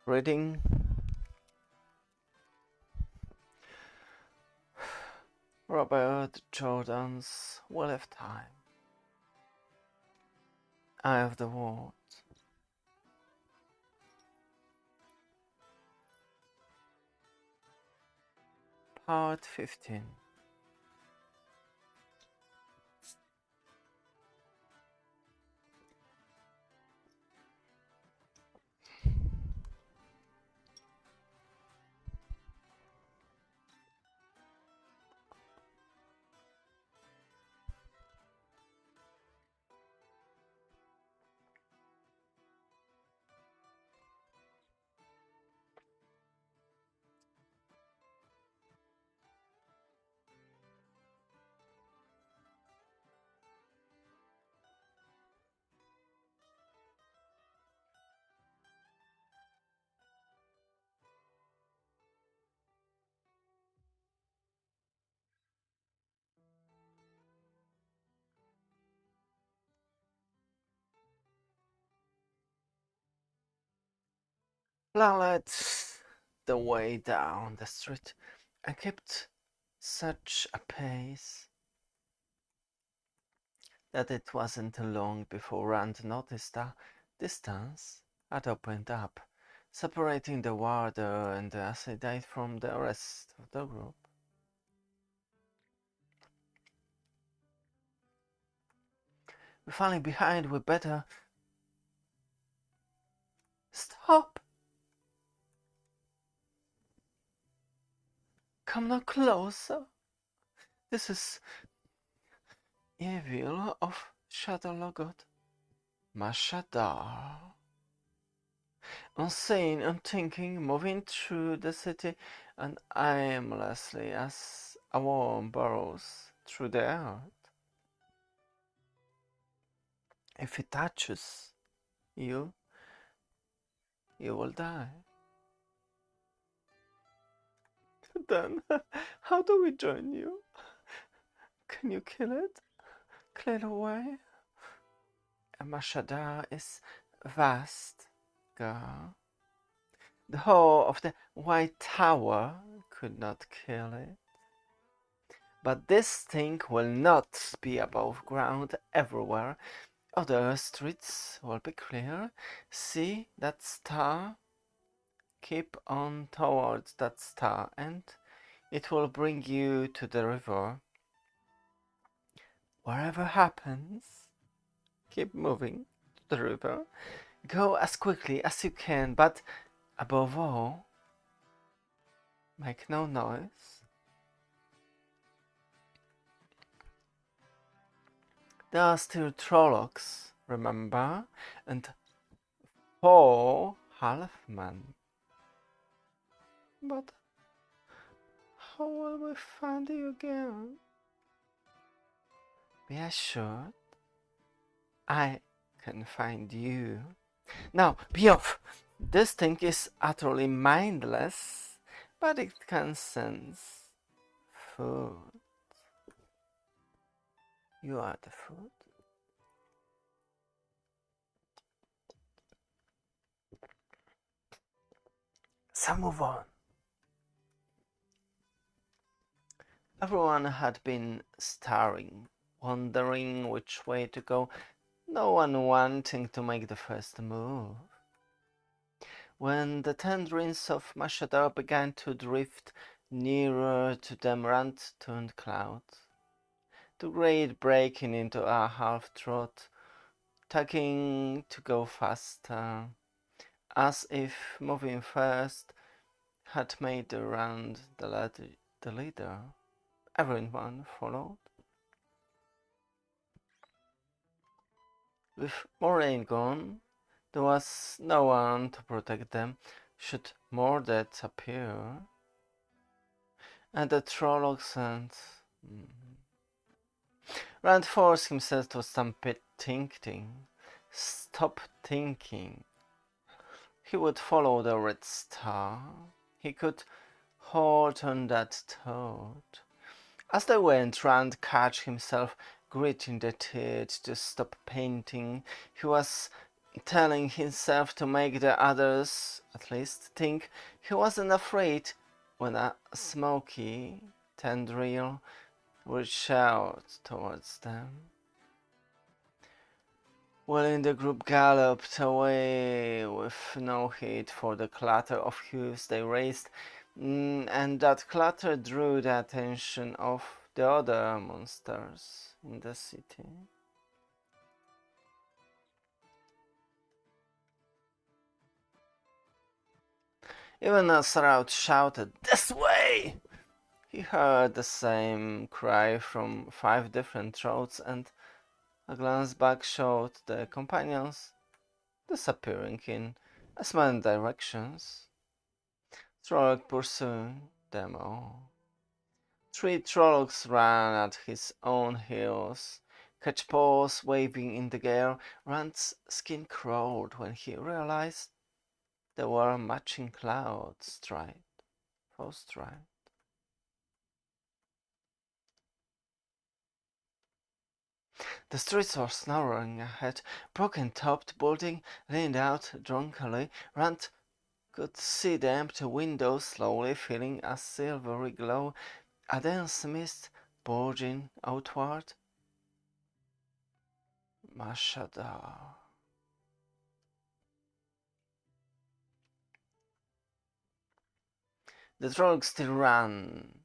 Reading Robert Jordan's Wheel of Time. Eye of the World. Part 15. Lara led the way down the street and kept such a pace that it wasn't long before Rand noticed a distance had opened up, separating the warder and the Aescidite from the rest of the group. We're falling behind, we better stop! Come no closer! This is evil of Shadowloggot. Mashadar. Unseen, unthinking, moving through the city and aimlessly as a worm burrows through the earth. If it touches you, you will die. Then, how do we join you? Can you kill it? Clear away? Mashadar is vast, girl. The whole of the White Tower could not kill it. But this thing will not be above ground everywhere. Other streets will be clear. See that star? Keep on towards that star and it will bring you to the river. Whatever happens, keep moving to the river. Go as quickly as you can, but above all, make no noise. There are still Trollocs, remember? And 4 halfmen. But how will we find you again? Be assured, I can find you. Now, be off! This thing is utterly mindless, but it can sense food. You are the food. So move on. Everyone had been staring, wondering which way to go, no one wanting to make the first move. When the tendrils of Mashadar began to drift nearer to them, Rand turned clouds. The great breaking into a half-trot, tugging to go faster, as if moving first had made the round the leader. Everyone followed. With Moraine gone, there was no one to protect them should more deaths appear. And the Trollocs and Rand forced himself to stop thinking. Stop thinking. He would follow the red star. He could hold on that thought. As they went, Rand caught himself gritting the teeth to stop painting. He was telling himself to make the others, at least, think he wasn't afraid when a smoky tendril reached out towards them. Well, the group galloped away with no heed for the clatter of hooves they raised, and that clatter drew the attention of the other monsters in the city. Even as Raut shouted, "This way!" he heard the same cry from 5 different throats, and a glance back showed the companions disappearing in as many directions. Trolloc pursued them all. 3 Trollocs ran at his own heels. Catchpaws waving in the air, Rand's skin crawled when he realized they were matching clouds stride for stride. The streets were snarling ahead. Broken-topped building leaned out drunkenly. Rand could see the empty windows slowly filling a silvery glow, a dense mist bulging outward. Mashadar. The Trolloc still ran,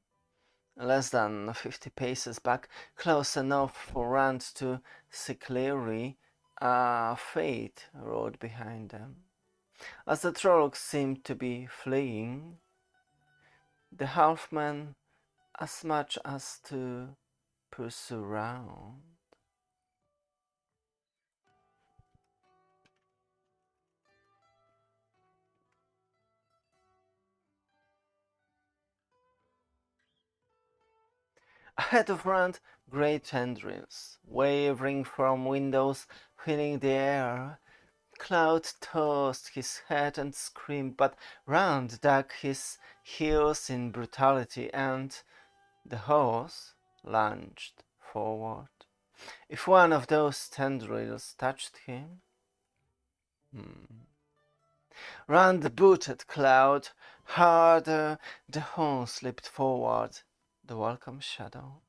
less than 50 paces back, close enough for Rand to see clearly a Fate rode behind them. As the Trollocs seemed to be fleeing, the halfman as much as to pursue round. Ahead of Rand, great tendrils, wavering from windows, filling the air. Cloud tossed his head and screamed, but Rand dug his heels in brutality, and the horse lunged forward. If one of those tendrils touched him, Rand booted Cloud harder. The horn slipped forward, the welcome shadow.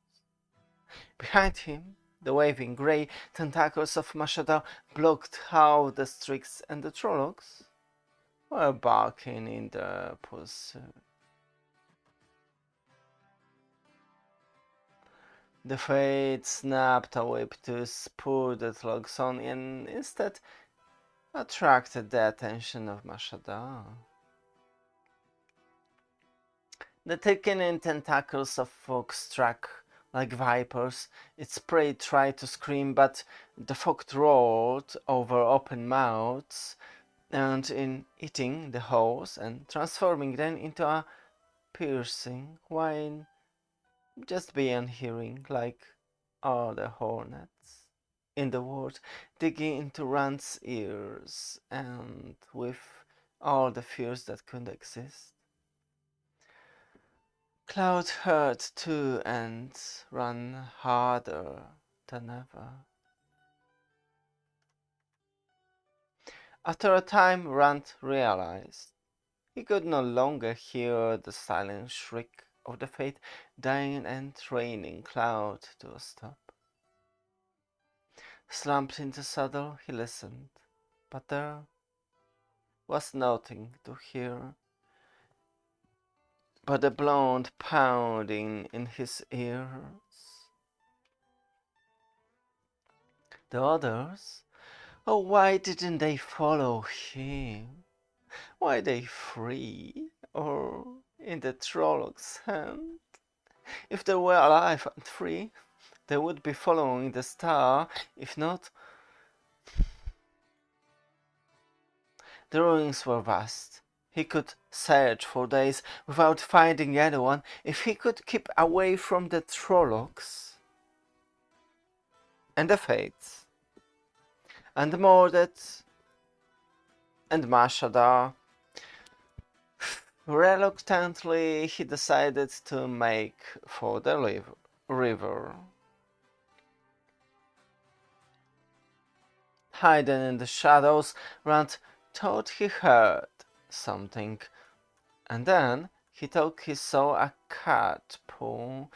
Behind him, the waving grey tentacles of Mashadar blocked out the Strix, and the Trollocs were barking in the pursuit. The Fate snapped a whip to spur the Trollocs on, and instead attracted the attention of Mashadar. The thickening tentacles of fog struck like vipers. Its prey tried to scream, but the fog roared over open mouths, and in eating the holes and transforming them into a piercing whine just beyond hearing, like all the hornets in the world, digging into Rand's ears, and with all the fears that could exist. Cloud heard too and ran harder than ever. After a time, Rand realized he could no longer hear the silent shriek of the Fate dying and training Cloud to a stop. Slumped in the saddle, he listened, but there was nothing to hear but the blonde pounding in his ears. The others? Oh, why didn't they follow him? Why they free, or in the Trollocs' hand? If they were alive and free, they would be following the star. If not, the ruins were vast. He could search for days without finding anyone. If he could keep away from the Trollocs and the Fates, and Mordet and Mashadar. Reluctantly, he decided to make for the river. hidden in the shadows, Rand thought he heard something, and then he thought he saw a cat paw.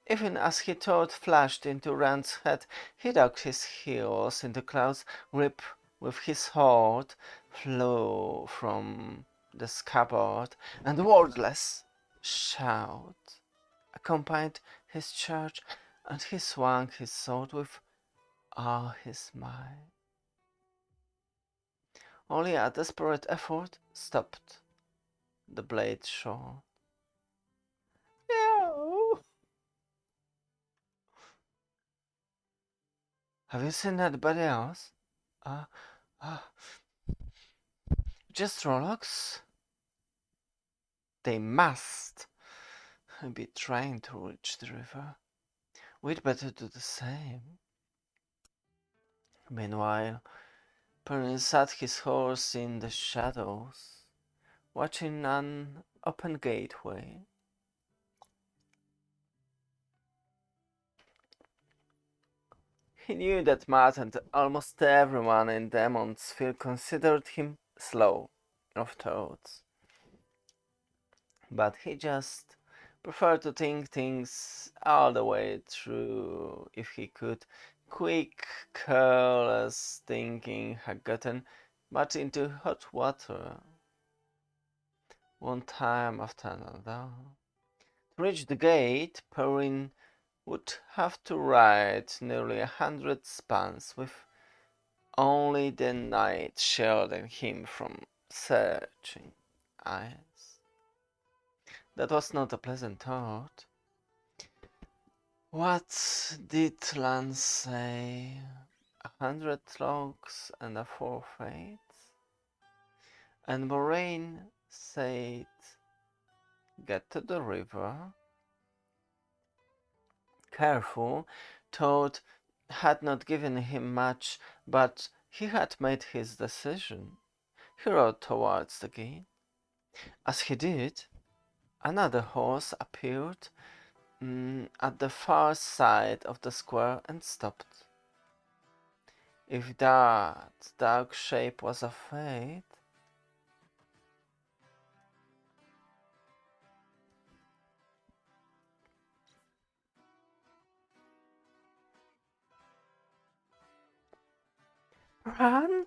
Even as he thought flashed into Rand's head, he dug his heels in the clouds, Rip with his sword flew from the scabbard, and wordless shout accompanied his charge, and he swung his sword with all his might. Only a desperate effort stopped the blade short. Ew. Have you seen anybody else? Uh, uh, just Trollocs? They must be trying to reach the river. We'd better do the same. Meanwhile, Perrin sat his horse in the shadows, watching an open gateway. He knew that Matt and almost everyone in Demonsville considered him slow of thoughts. But he just preferred to think things all the way through if he could. Quick, careless thinking had gotten Matt into hot water one time after another. To reach the gate, Perrin would have to ride nearly 100 spans with only the night shielding him from searching eyes. That was not a pleasant thought. What did Lance say? 100 logs and a 4 fates? And Moraine said, get to the river. Careful, Toad had not given him much, but he had made his decision. He rode towards the gate. As he did, another horse appeared at the far side of the square and stopped. If that dark shape was a fate, Rand?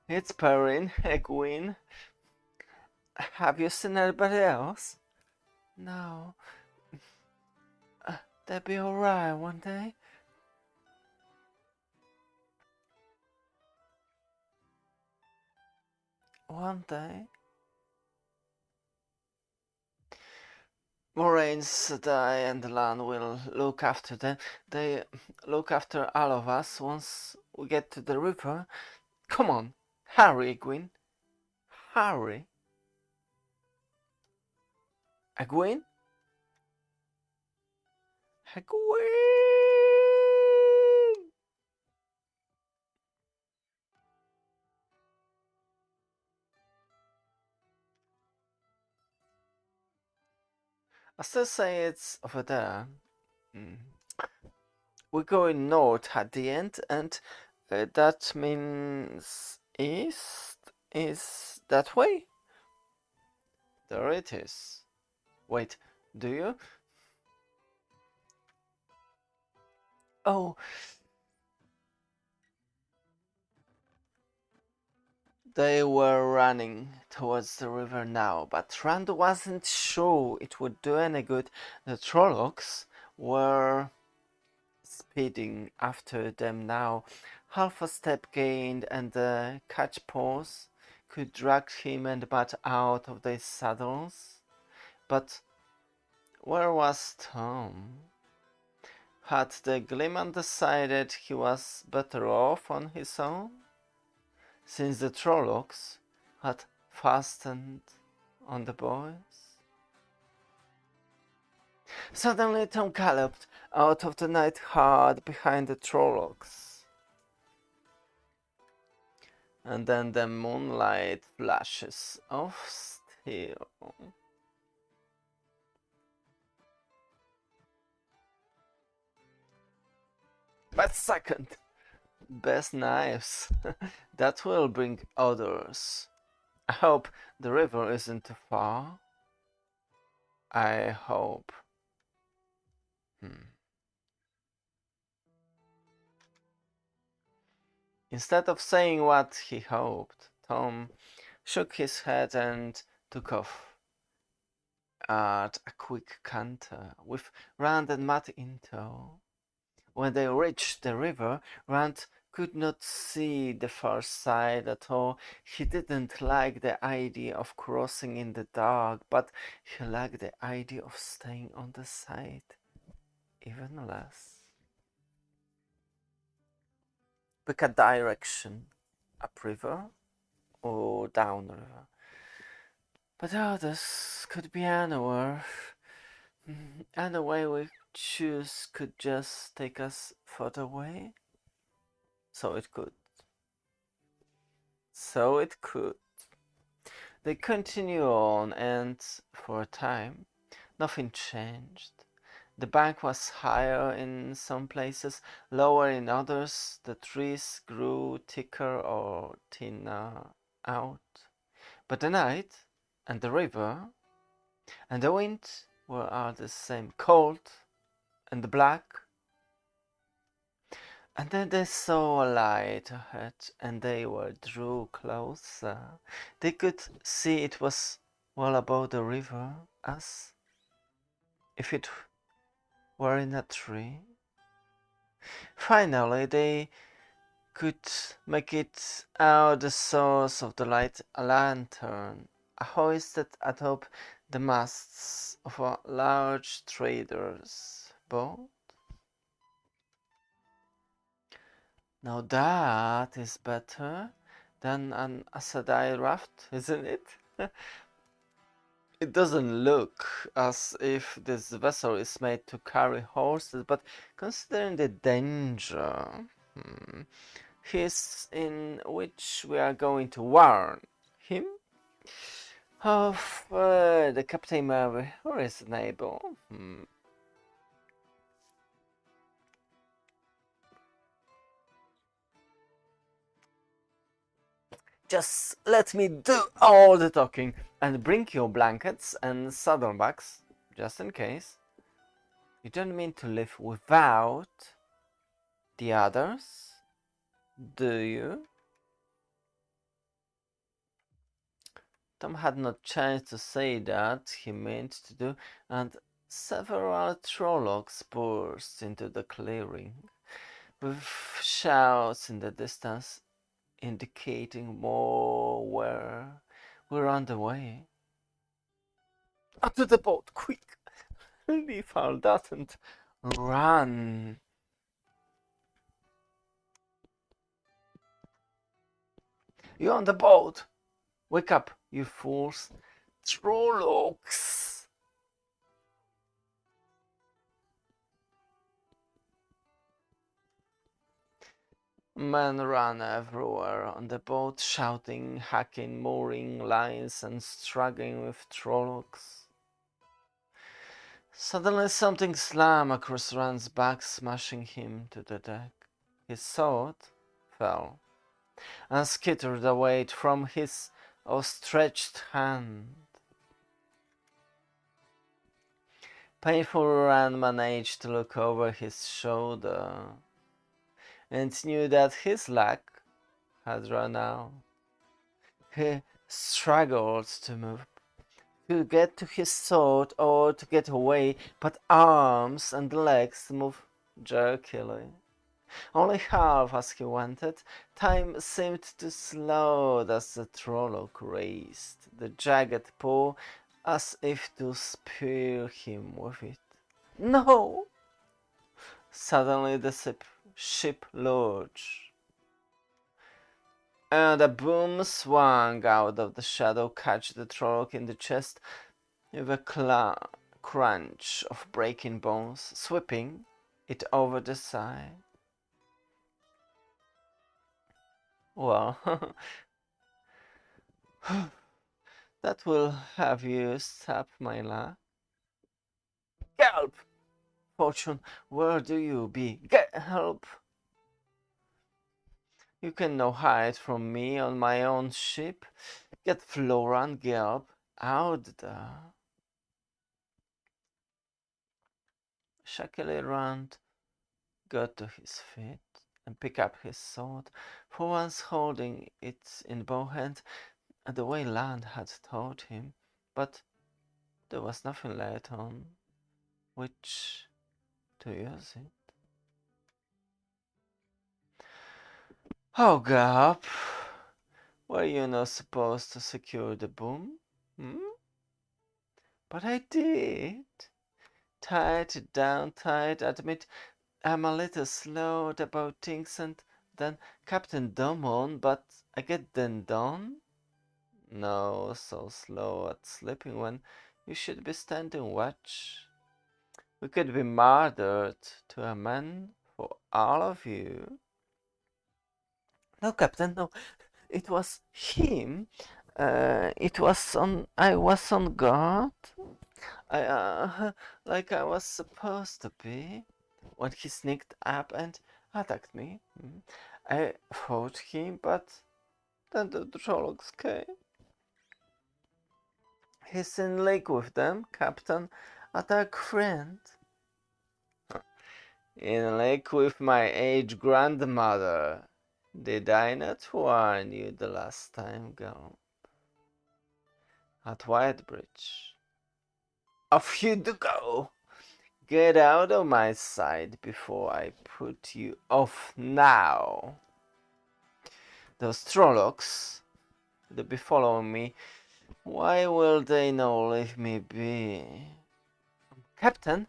It's Perrin, Egwene. Have you seen anybody else? No. They'll be alright one day. One day. Moraine, Sedai, and Lan will look after them. They look after all of us once we get to the river. Come on, hurry, Egwene. Hurry. Egwene? Egwene! I still say it's over there. We're going north at the end, and that means east is that way? There it is. Wait, do you? Oh, they were running towards the river now, but Rand wasn't sure it would do any good. The Trollocs were speeding after them now. Half a step gained, and the catchpaws could drag him and Matt out of their saddles. But where was Tom? Had the Gleeman decided he was better off on his own, since the Trollocs had fastened on the boys? Suddenly Tom galloped out of the night hard behind the Trollocs. And then the moonlight flashes of steel. Best second. Best knives. That will bring others. I hope the river isn't too far. I hope. Instead of saying what he hoped, Tom shook his head and took off at a quick canter, with Rand and Matt in tow. When they reached the river, Rand could not see the far side at all. He didn't like the idea of crossing in the dark, but he liked the idea of staying on the side even less. Pick a direction, upriver or downriver. But others could be anywhere. Any way we choose could just take us further away. So it could. So it could. They continue on, and for a time, nothing changed. The bank was higher in some places, lower in others. The trees grew thicker or thinner out. But the night and the river and the wind were all the same, cold and black. And then they saw a light ahead, and they drew closer. They could see it was well above the river, as if it were in a tree. Finally, they could make it out the source of the light, a lantern, hoisted atop the masts of a large trader's boat. Now that is better than an Aes Sedai raft, isn't it? It doesn't look as if this vessel is made to carry horses, but considering the danger he's in which we are going to warn him of, the Captain Mary reasonable. Just let me do all the talking and bring your blankets and saddlebags, just in case. You don't mean to live without the others, do you? Tom had not chance to say that he meant to do, and several Trollocs burst into the clearing, with shouts in the distance indicating more we're on the way. Up to the boat, quick! Leave all that and run! You're on the boat! Wake up, you fools! Trollocs! Men ran everywhere on the boat, shouting, hacking, mooring lines, and struggling with Trollocs. Suddenly something slammed across Rand's back, smashing him to the deck. His sword fell and skittered away from his outstretched hand. Painful, Rand managed to look over his shoulder and knew that his luck had run out. He struggled to move, to get to his sword or to get away, but arms and legs moved jerkily. Only half as he wanted. Time seemed to slow as the Trolloc raised the jagged paw as if to spear him with it. No! Suddenly the ship lurched, and a boom swung out of the shadow, catching the Trolloc in the chest with a crunch of breaking bones, sweeping it over the side. Well, that will have you stop my luck. Help! Fortune, where do you be? Get help! You can no hide from me on my own ship. Get Flora and Gelb out there. Shakily Rand got to his feet and picked up his sword, for once holding it in both hands, the way Land had taught him, but there was nothing left on which to use it. Oh, Gap, were you not supposed to secure the boom? But I did. Tied it down tight. Admit I'm a little slow about things and then Captain Dumon, but I get them done. No, so slow at sleeping when you should be standing watch. We could be murdered to a man for all of you. No, Captain, no. It was him. I was on guard. Like I was supposed to be. When he sneaked up and attacked me, I fought him, but then the Trollocs came. He's in lake with them, Captain. Attack friend. In lake with my aged grandmother. Did I not warn you the last time, Gump? At Whitebridge. Off you do go! Get out of my sight before I put you off now. Those Trollocs, they'll be following me. Why will they not leave me be? Captain,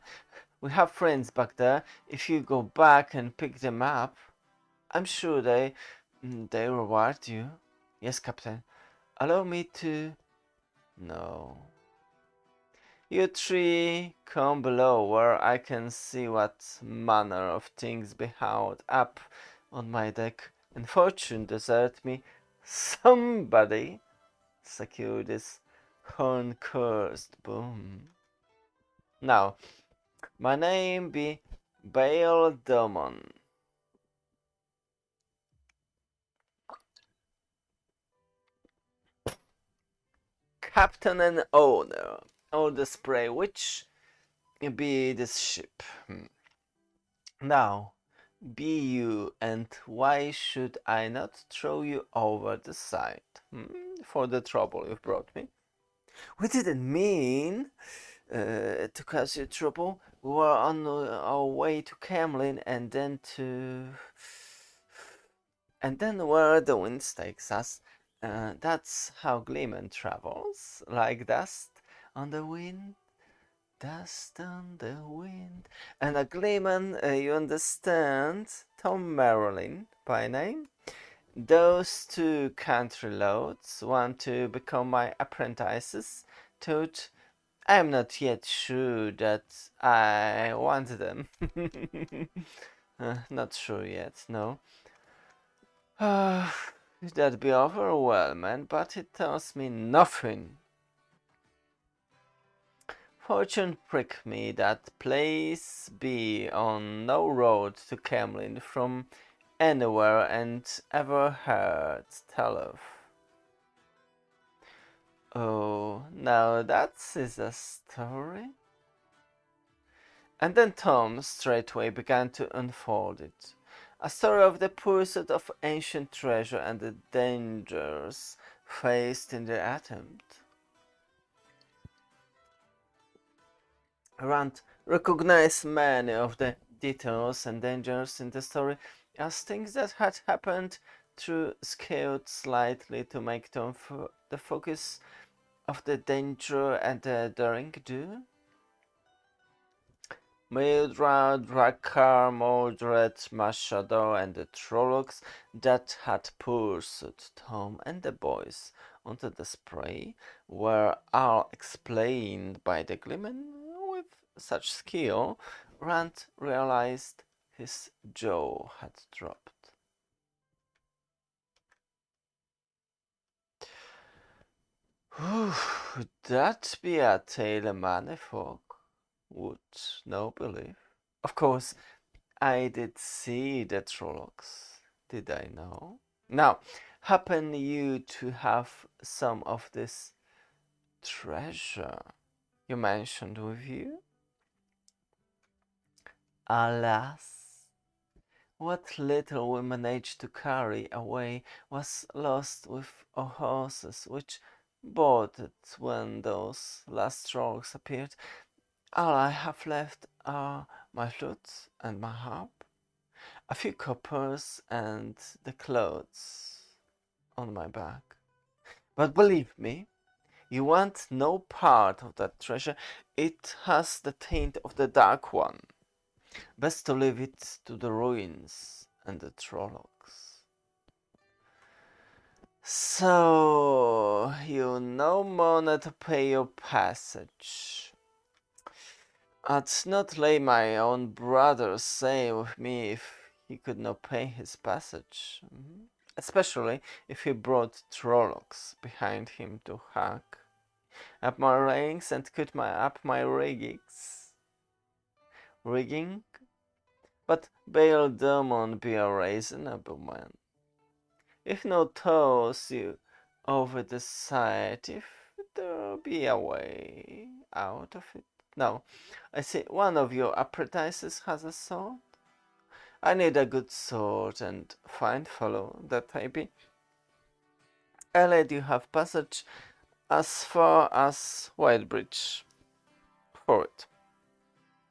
we have friends back there. If you go back and pick them up, I'm sure they reward you. Yes, Captain. Allow me to... No. You three come below where I can see what manner of things be held up on my deck, and fortune desert me. Somebody secure this horn-cursed boom. Now, my name be Baal Domon. Captain and owner of the spray which be this ship. Now, be you, and why should I not throw you over the side for the trouble you've brought me? We didn't mean to cause you trouble. We were on our way to Camlin and then where the wind takes us. That's how Gleeman travels, like dust on the wind. Dust on the wind. And a Gleeman, you understand, Tom Merlin by name. Those two country loads want to become my apprentices. Toad, I am not yet sure that I want them. Not sure yet, no. That'd be overwhelming, but it tells me nothing. Fortune prick me that place be on no road to Camlin from anywhere and ever heard tell of. Oh, now that is a story. And then Tom straightway began to unfold it. A story of the pursuit of ancient treasure and the dangers faced in the attempt. Rand recognized many of the details and dangers in the story as things that had happened through scaled slightly to make Tom the focus of the danger and the daring do. Mildred, Drakkar, Mordred, Mashador, and the Trollocs that had pursued Tom and the boys onto the spray were all explained by the Gleeman with such skill, Rand realized his jaw had dropped. Would that be a tale a man folk would no believe? Of course, I did see the Trollocs. did I know? Now, happen you to have some of this treasure you mentioned with you? Alas, what little we managed to carry away was lost with our horses, which bolted when those last strokes appeared. All I have left are my flute and my harp, a few coppers, and the clothes on my back. But believe me, you want no part of that treasure. It has the taint of the Dark One. Best to leave it to the ruins and the Trollocs. So, you no money to pay your passage. I'd not lay my own brother say with me if he could not pay his passage. Especially if he brought Trollocs behind him to hack up my railings and cut up my rigging. But Baal Demon be a reasonable man. If no toss you over the side, if there be a way out of it. Now, I see one of your apprentices has a sword. I need a good sword and fine fellow that I be. I let you have passage as far as Whitebridge for it.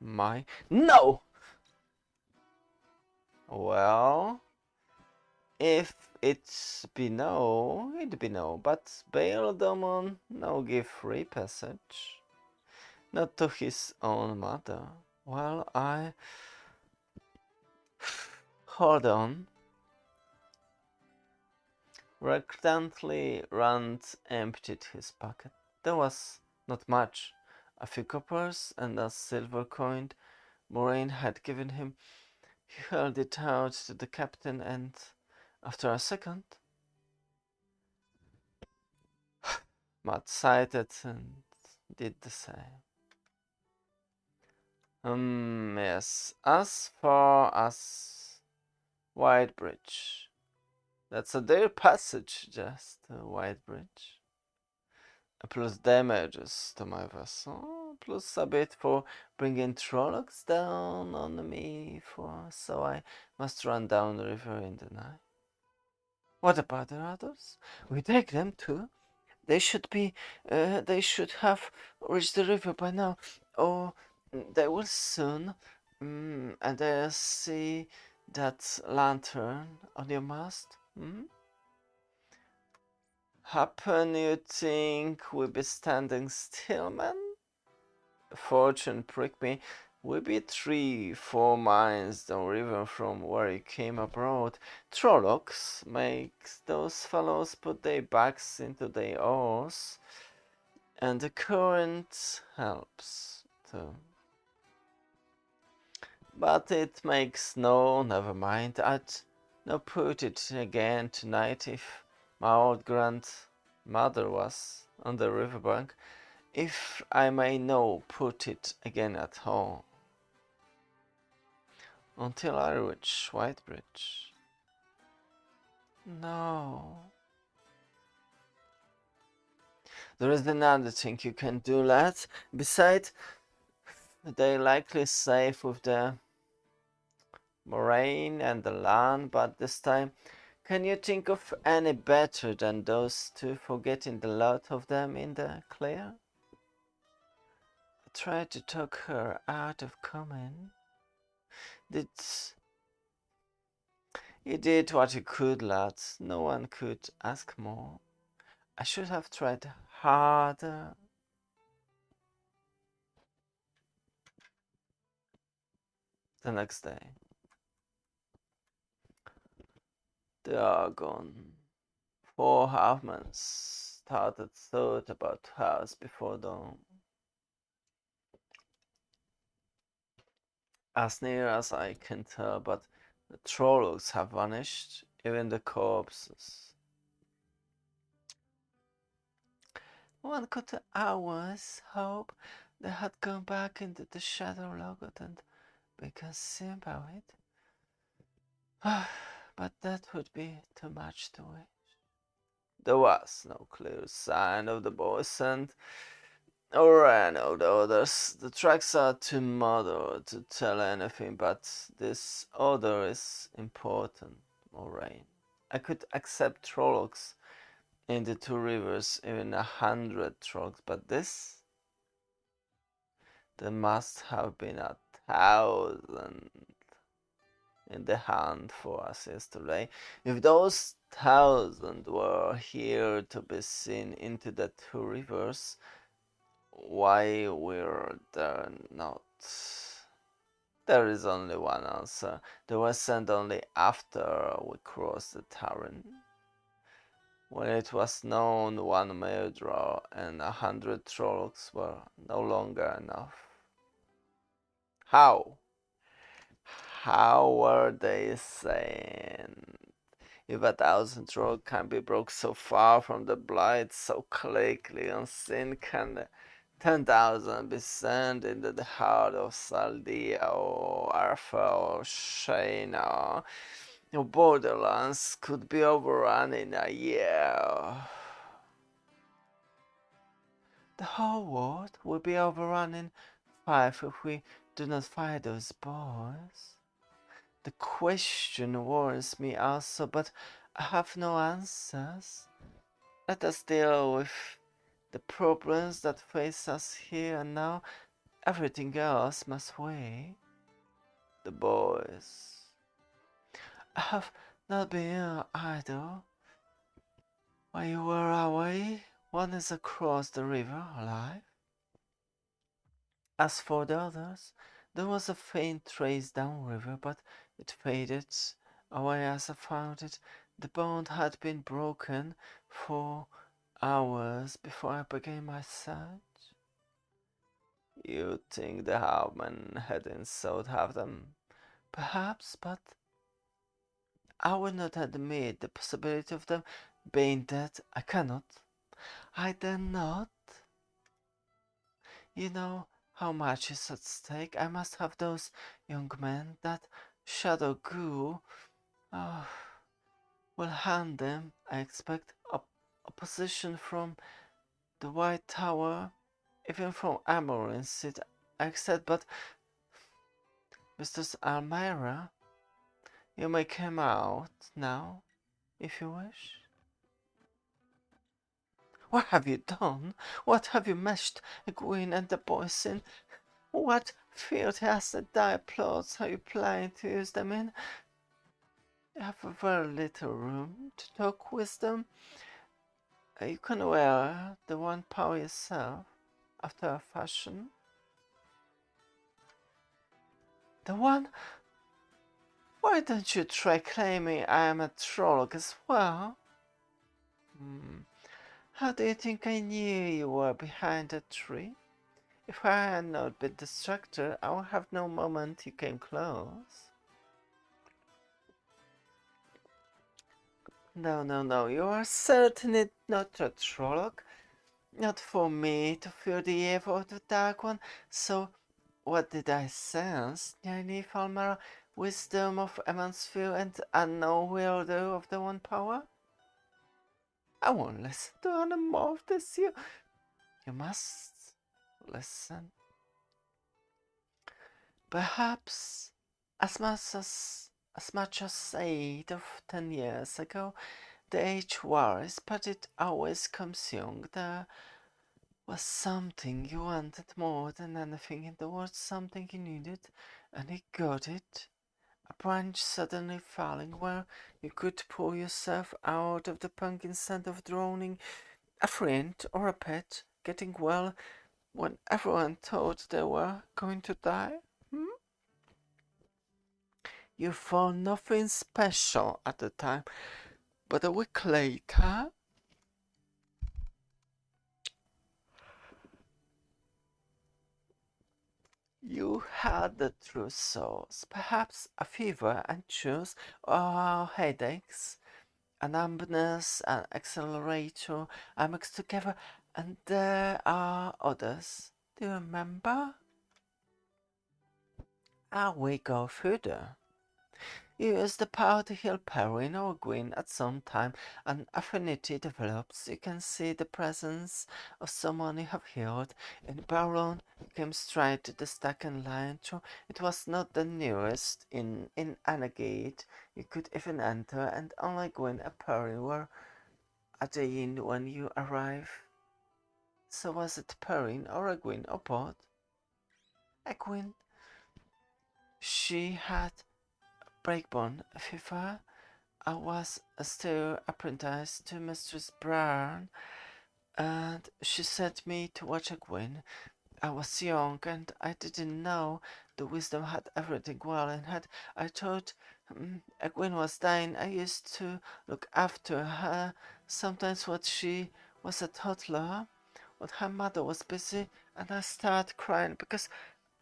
No! Well, if it be no, it be no, but Baal Demon no give free passage. Not to his own mother. Well, I... Hold on. Reluctantly Rand emptied his pocket. There was not much. A few coppers and a silver coin Moraine had given him. He held it out to the captain and, after a second, Matt sighed and did the same. Yes, as far as Whitebridge. That's a dear passage, just Whitebridge. Plus damages to my vessel, plus a bit for bringing Trollocs down on me, so I must run down the river in the night. What about the others? We take them too. They should have reached the river by now, or they will soon. And I see that lantern on your mast. Happen you think we be standing still, man? Fortune prick me. We be 3-4 miles down river from where you came abroad. Trollocs makes those fellows put their backs into their oars, and the current helps too. But it makes never mind. I'd no put it again tonight if my old grandmother was on the riverbank. If I may no put it again at home. Until I reach Whitebridge. No. There is another thing you can do, lads. Besides, they likely safe with the Moraine and the land, but this time, can you think of any better than those two for getting the lot of them in the clear? I tried to talk her out of coming. You did what you could, lads. No one could ask more. I should have tried harder. The next day. They are gone. 4 halfmen started thought about house before dawn. As near as I can tell, but the Trollocs have vanished, even the corpses. One could always hope they had gone back into the Shadow Logot and become seen about it. but that would be too much to wish. There was no clear sign of the boy scent or any of the others. The tracks are too muddled to tell anything, but this odor is important, Moraine. I could accept Trollocs in the two rivers, even 100 Trollocs, but this? There must have been 1,000 in the hunt for us yesterday. If those 1,000 were here to be seen into the two rivers, why were there not? There is only one answer. They were sent only after we crossed the Tarn. When it was known one murderer and 100 Trollocs were no longer enough. How? How were they sent? If 1,000 Trollocs can be brought so far from the Blight so quickly unseen, can 10,000 be sent into the heart of Saldia or Arthur or Shayna? Your borderlands could be overrun in a year. The whole world will be overrun in 5 if we do not find those boys. The question worries me also, but I have no answers. Let us deal with the problems that face us here and now. Everything else must wait. The boys. I have not been idle. While you were away, one is across the river, alive. As for the others, there was a faint trace downriver, but it faded away as I found it. The bond had been broken for hours before I began my search. You think the Howman hadn't sought have them? Perhaps, but I will not admit the possibility of them being dead. I cannot. I dare not. You know how much is at stake. I must have those young men. That shadow ghoul will hand them, I expect, opposition from the White Tower, even from Amorin's seat, I accept, but Mistress Almira, you may come out now, if you wish. What have you done? What have you meshed Egwene and the boys in? What filthy dire plots are you planning to use them in? You have very little room to talk wisdom. You can wear the one power yourself, after a fashion. The one? Why don't you try claiming I am a Trolloc as well? How do you think I knew you were behind that tree? If I had not been distracted, I would have no moment you came close. No, you are certainly not a Trolloc. Not for me to fear the evil of the Dark One. So, what did I sense? Nynaeve Almira, wisdom of Emansfield, and unknown wielder of the One Power? I won't listen to any more of this. You must listen. Perhaps as much as 8 or 10 years ago, the age varies, but it always comes young. There was something you wanted more than anything in the world, something you needed, and you got it. A branch suddenly falling where you could pull yourself out of the pumpkin stand of drowning, a friend or a pet, getting well when everyone thought they were going to die. You found nothing special at the time, but a week later, you had the true source. Perhaps a fever and chills, or headaches, a numbness, an accelerator, are mixed together, and there are others. Do you remember? We go further. You use the power to heal Perrin or Gwyn at some time. An affinity develops. You can see the presence of someone you have healed. In Baron, you came straight to the second line. True, it was not the nearest in Annegate you could even enter, and only Gwyn and Perrin were at the inn when you arrived. So was it Perrin or Egwin or both? Egwin. She had breakbone fever. I was still apprenticed to Mistress Brown, and she sent me to watch Egwin. I was young, and I didn't know the wisdom had everything well in head. I thought Egwin was dying. I used to look after her. Sometimes when she was a toddler, when her mother was busy, and I started crying because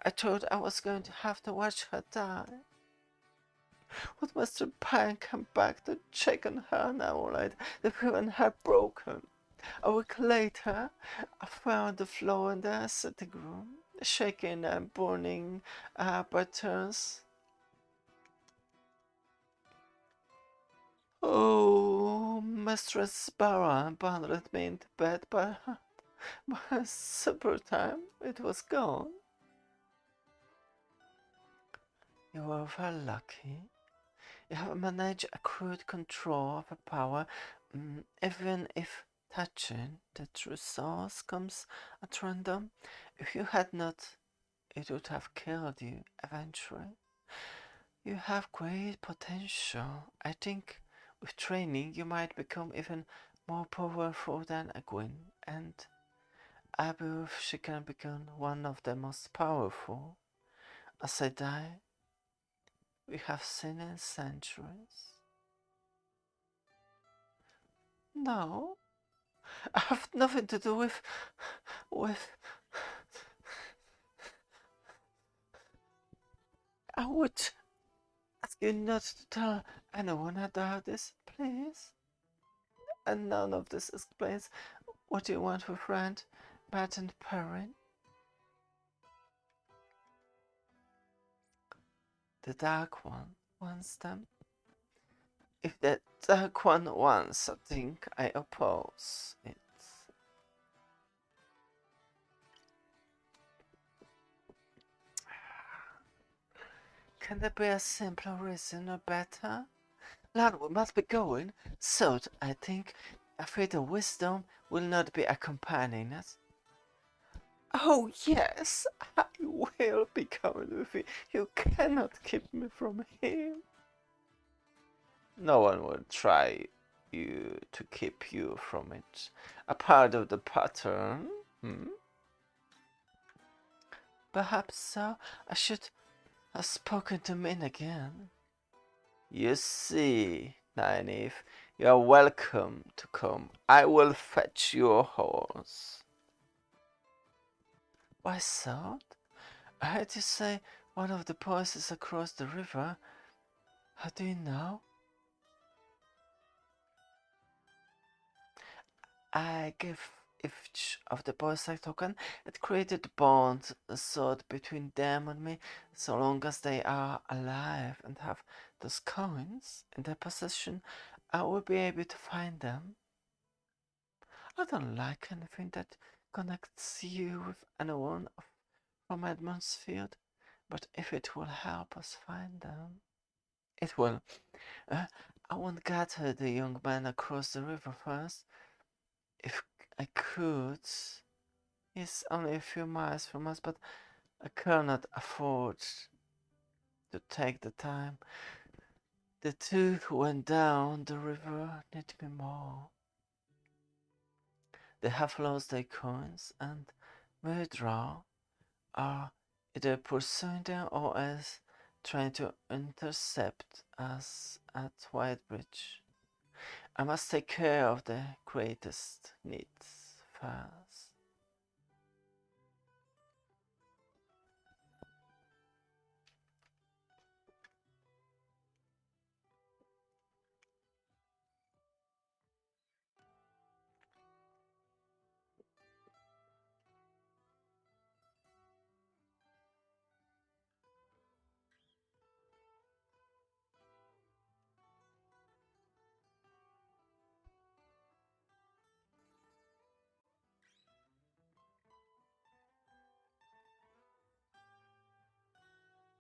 I thought I was going to have to watch her die. When Master Pine came back to check on her now, like the feeling had broken. A week later, I found the floor in the sitting room, shaking and burning by turns. Oh, Mistress Barra bundled me into bed, but by supper time it was gone. You were very lucky. You have managed accurate control of a power, even if touching the true source comes at random. If you had not, it would have killed you eventually. You have great potential. I think with training you might become even more powerful than Egwene, and I believe she can become one of the most powerful. As I die, we have seen in centuries. No, I have nothing to do with. I would ask you not to tell anyone about this, please. And none of this explains what you want with friend Martin Perrin. The Dark One wants them. If the Dark One wants something, I oppose it. Can there be a simpler reason or better? Lad, we must be going, so I think afraid the wisdom will not be accompanying us. Oh yes, I will be coming with you. You cannot keep me from him. No one will try to keep you from it. A part of the pattern. Perhaps so. I should have spoken to Min again. You see, Nynaeve, you are welcome to come. I will fetch your horse. Why so? I heard you say one of the boys is across the river. How do you know? I gave each of the boys a token. It created a bond, a sort between them and me. So long as they are alive and have those coins in their possession, I will be able to find them. I don't like anything that connects you with anyone from Edmondsfield, but if it will help us find them, it will. I won't gather the young man across the river first. If I could, he's only a few miles from us, but I cannot afford to take the time. The two who went down the river need me more. They have lost their coins and withdraw, are either pursuing them or else trying to intercept us at Whitebridge. I must take care of the greatest needs first.